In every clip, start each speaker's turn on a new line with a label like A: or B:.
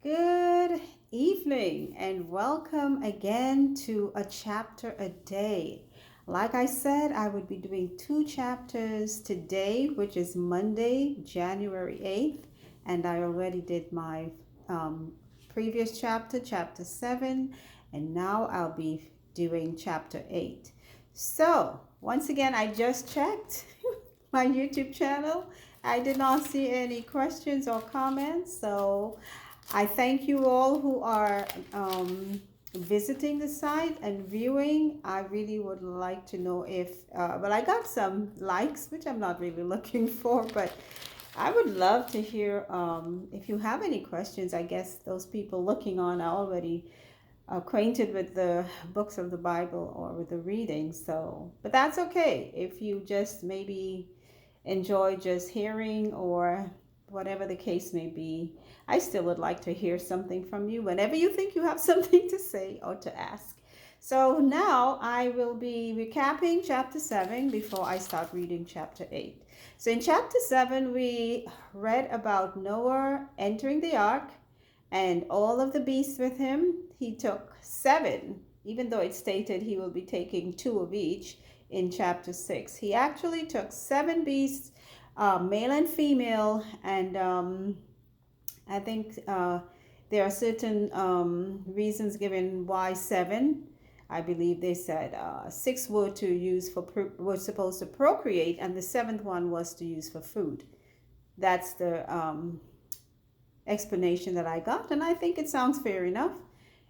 A: Good evening and welcome again to A Chapter a Day. Like I said, I would be doing two chapters today, which is Monday, January 8th, and I already did my previous chapter, chapter 7, and now I'll be doing chapter 8. So, once again, I just checked my YouTube channel. I did not see any questions or comments, so I thank you all who are visiting the site and viewing. I really would like to know if, well, I got some likes, which I'm not really looking for, but I would love to hear if you have any questions. I guess those people looking on are already acquainted with the books of the Bible or with the reading. So, but that's okay if you just maybe enjoy just hearing or whatever the case may be. I still would like to hear something from you whenever you think you have something to say or to ask. So now I will be recapping chapter 7 before I start reading chapter 8. So in chapter 7, we read about Noah entering the ark and all of the beasts with him. He took 7, even though it stated he will be taking 2 of each in chapter 6. He actually took 7 beasts, male and female, and I think there are certain reasons given why 7. I believe they said 6 were to use for were supposed to procreate, and the 7th one was to use for food. That's the explanation that I got, and I think it sounds fair enough.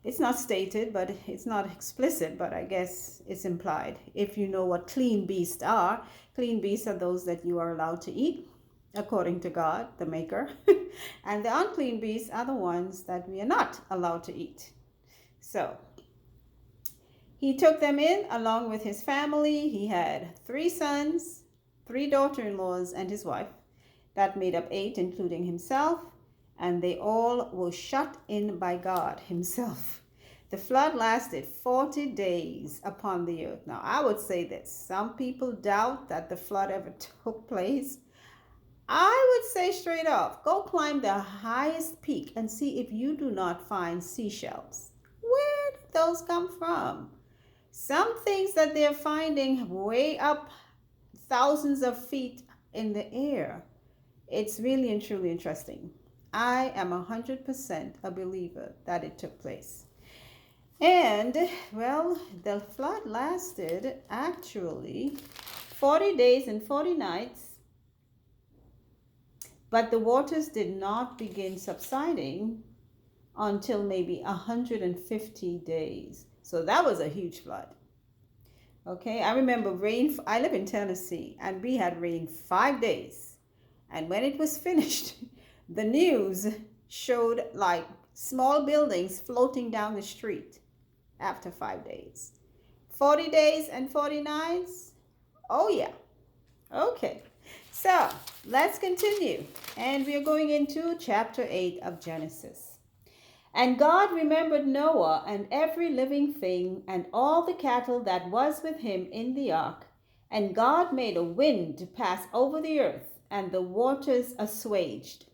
A: It's not stated, but it's not explicit, but I guess it's implied. If you know what clean beasts are those that you are allowed to eat according to God, the Maker. And the unclean beasts are the ones that we are not allowed to eat. So he took them in along with his family. He had 3 sons, 3 daughter-in-laws, and his wife. That made up 8, including himself. And they all were shut in by God himself. The flood lasted 40 days upon the earth. Now, I would say this. Some people doubt that the flood ever took place. I would say straight off, go climb the highest peak and see if you do not find seashells. Where did those come from? Some things that they're finding way up thousands of feet in the air. It's really and truly interesting. I am 100% a believer that it took place. And, well, the flood lasted actually 40 days and 40 nights, but the waters did not begin subsiding until maybe 150 days. So that was a huge flood. Okay, I remember rain. I live in Tennessee, and we had rain 5 days. And when it was finished, the news showed like small buildings floating down the street after 5 days. 40 days and 40 nights? Oh, yeah. Okay, so let's continue. And we are going into chapter 8 of Genesis. And God remembered Noah and every living thing and all the cattle that was with him in the ark. And God made a wind to pass over the earth, and the waters assuaged.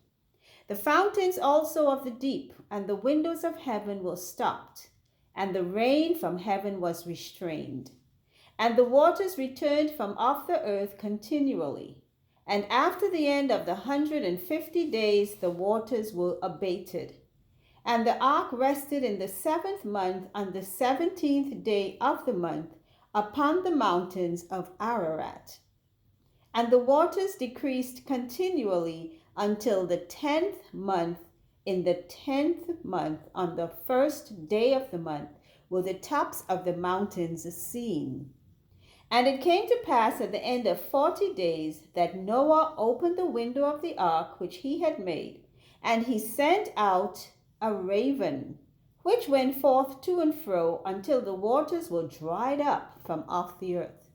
A: The fountains also of the deep and the windows of heaven were stopped, and the rain from heaven was restrained. And the waters returned from off the earth continually. And after the end of the 150 days, the waters were abated. And the ark rested in the 7th month on the 17th day of the month upon the mountains of Ararat. And the waters decreased continually until the 10th month. In the 10th month, on the 1st day of the month, were the tops of the mountains seen. And it came to pass at the end of 40 days that Noah opened the window of the ark which he had made, and he sent out a raven, which went forth to and fro until the waters were dried up from off the earth.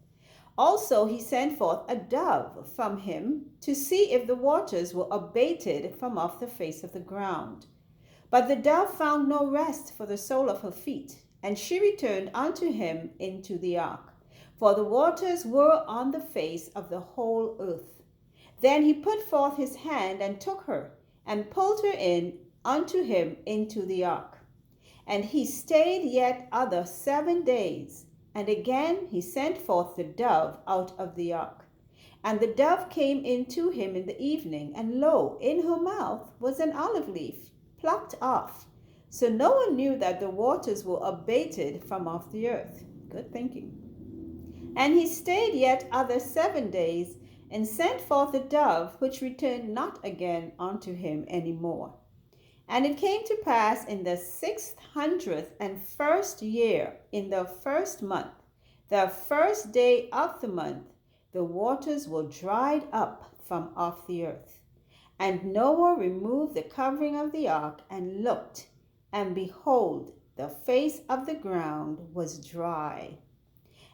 A: Also he sent forth a dove from him to see if the waters were abated from off the face of the ground. But the dove found no rest for the sole of her feet, and she returned unto him into the ark. For the waters were on the face of the whole earth. Then he put forth his hand and took her, and pulled her in unto him into the ark. And he stayed yet other 7 days. And again he sent forth the dove out of the ark. And the dove came in to him in the evening, and lo, in her mouth was an olive leaf, plucked off. So no one knew that the waters were abated from off the earth. Good thinking. And he stayed yet other 7 days, and sent forth a dove, which returned not again unto him any more. And it came to pass in the 601st year, in the 1st month, the 1st day of the month, the waters were dried up from off the earth. And Noah removed the covering of the ark, and looked, and behold, the face of the ground was dry.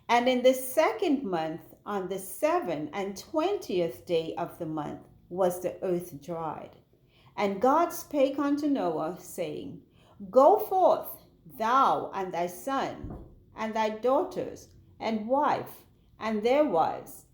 A: And in the 2nd month, on the 27th day of the month, was the earth dried. And God spake unto Noah, saying, Go forth, thou and thy son, and thy daughters, and wife, and their wives.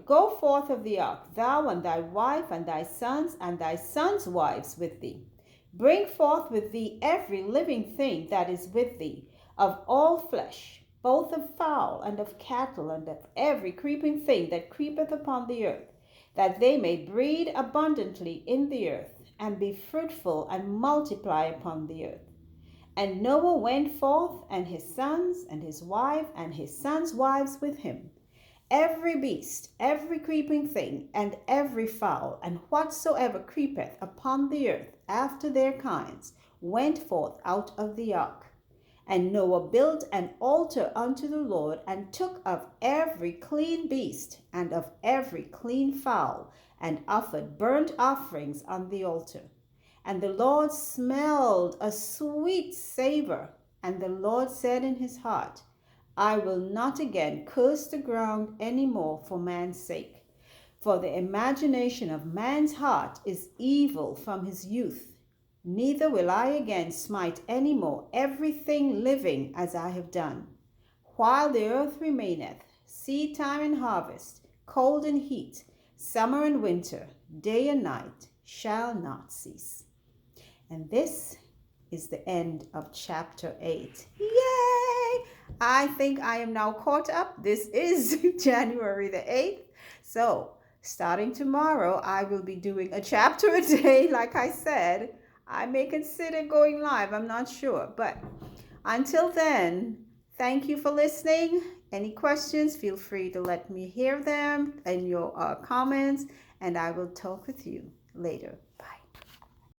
A: Go forth of the ark, thou and thy wife, and thy sons wives with thee. Bring forth with thee every living thing that is with thee, of all flesh, both of fowl and of cattle, and of every creeping thing that creepeth upon the earth, that they may breed abundantly in the earth, and be fruitful and multiply upon the earth. And Noah went forth, and his sons, and his wife, and his sons' wives with him. Every beast, every creeping thing, and every fowl, and whatsoever creepeth upon the earth after their kinds, went forth out of the ark. And Noah built an altar unto the Lord, and took of every clean beast, and of every clean fowl, and offered burnt offerings on the altar. And the Lord smelled a sweet savor. And the Lord said in his heart, I will not again curse the ground any more for man's sake. For the imagination of man's heart is evil from his youth. Neither will I again smite any more everything living as I have done. While the earth remaineth, seed time and harvest, cold and heat, summer and winter, day and night shall not cease. And this is the end of chapter 8. Yay! I think I am now caught up. This is January the 8th. So starting tomorrow, I will be doing a chapter a day, like I said. I may consider going live, I'm not sure. But until then, thank you for listening. Any questions, feel free to let me hear them in your comments, and I will talk with you later.